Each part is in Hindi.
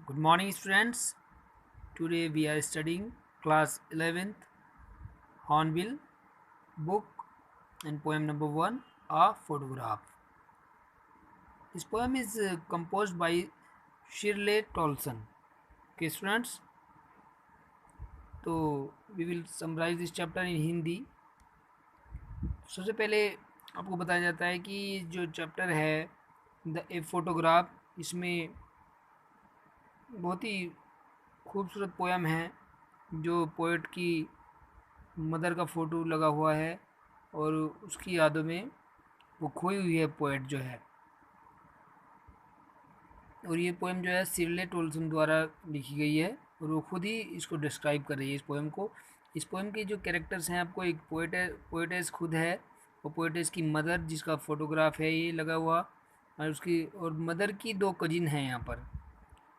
Good morning, students. Today we are studying class 11th Hornbill book and poem number 1, A Photograph. This poem is composed by Shirley Tolson. Okay, students. तो we will summarize this chapter in Hindi. सबसे पहले आपको बताया जाता है कि जो चैप्टर है द ए फोटोग्राफ, इसमें बहुत ही खूबसूरत पोएम है जो पोएट की मदर का फ़ोटो लगा हुआ है और उसकी यादों में वो खोई हुई है पोएट जो है। और ये पोएम जो है शिर्ले टोल्सन द्वारा लिखी गई है और वो खुद ही इसको डिस्क्राइब कर रही है इस पोएम को। इस पोएम के जो कैरेक्टर्स हैं, आपको एक पोएटेस खुद है और पोएटेस की मदर जिसका फ़ोटोग्राफ है ये लगा हुआ, और उसकी और मदर की दो कजिन हैं यहाँ पर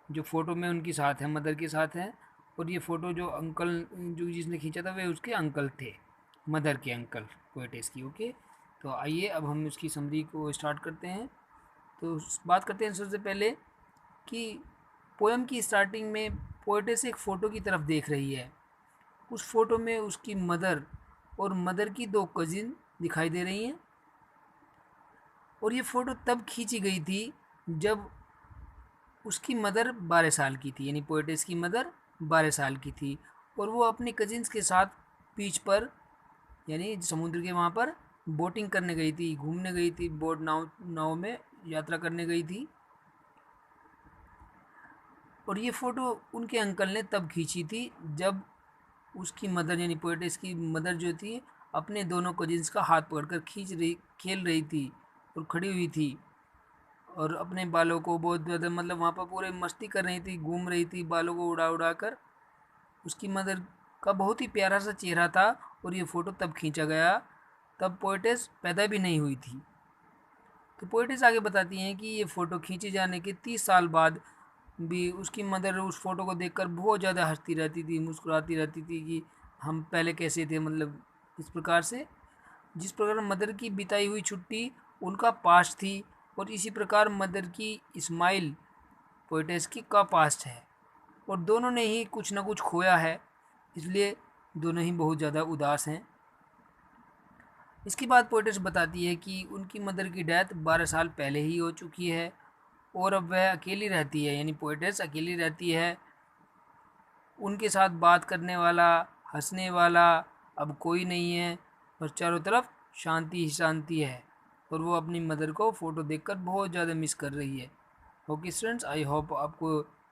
जो फ़ोटो में उनके साथ हैं, मदर के साथ हैं। और ये फ़ोटो जो अंकल जो जिसने खींचा था वे उसके अंकल थे, मदर के अंकल पोएटेस की। ओके, तो आइए अब हम इसकी समरी को स्टार्ट करते हैं। तो बात करते हैं सबसे पहले कि पोएम की स्टार्टिंग में पोएटेस एक फ़ोटो की तरफ देख रही है। उस फ़ोटो में उसकी मदर और मदर की दो कजिन दिखाई दे रही हैं। और ये फ़ोटो तब खींची गई थी जब उसकी मदर 12 साल की थी, यानी पोएटेस की मदर 12 साल की थी और वो अपने कजिन्स के साथ बीच पर यानी समुद्र के वहाँ पर बोटिंग करने गई थी, घूमने गई थी, बोट नाव में यात्रा करने गई थी। और ये फ़ोटो उनके अंकल ने तब खींची थी जब उसकी मदर यानी पोएटेस की मदर जो थी अपने दोनों कजिन्स का हाथ पकड़कर खेल रही थी और खड़ी हुई थी और अपने बालों को बहुत ज़्यादा मतलब वहाँ पर पूरे मस्ती कर रही थी, घूम रही थी बालों को उड़ा उड़ा कर। उसकी मदर का बहुत ही प्यारा सा चेहरा था और ये फ़ोटो तब खींचा गया, तब पोएटेस पैदा भी नहीं हुई थी। तो पोएटेस आगे बताती हैं कि ये फ़ोटो खींचे जाने के 30 साल बाद भी उसकी मदर उस फ़ोटो को देखकर बहुत ज़्यादा हंसती रहती थी, मुस्कुराती रहती थी कि हम पहले कैसे थे, मतलब इस प्रकार से जिस प्रकार मदर की बिताई हुई छुट्टी उनका पास्ट थी और इसी प्रकार मदर की स्माइल पोएटेस की का पास्ट है और दोनों ने ही कुछ ना कुछ खोया है, इसलिए दोनों ही बहुत ज़्यादा उदास हैं। इसके बाद पोएटेस बताती है कि उनकी मदर की डेथ 12 साल पहले ही हो चुकी है और अब वह अकेली रहती है, यानी पोएटेस अकेली रहती है। उनके साथ बात करने वाला, हंसने वाला अब कोई नहीं है और चारों तरफ शांति ही शांति है और वो अपनी मदर को फ़ोटो देखकर बहुत ज़्यादा मिस कर रही है। ओके स्टूडेंट्स, आई होप आपको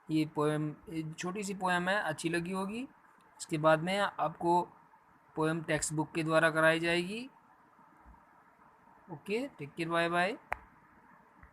ये पोएम, छोटी सी पोएम है, अच्छी लगी होगी। इसके बाद में आपको पोएम टेक्स्ट बुक के द्वारा कराई जाएगी। Okay, take care, bye bye.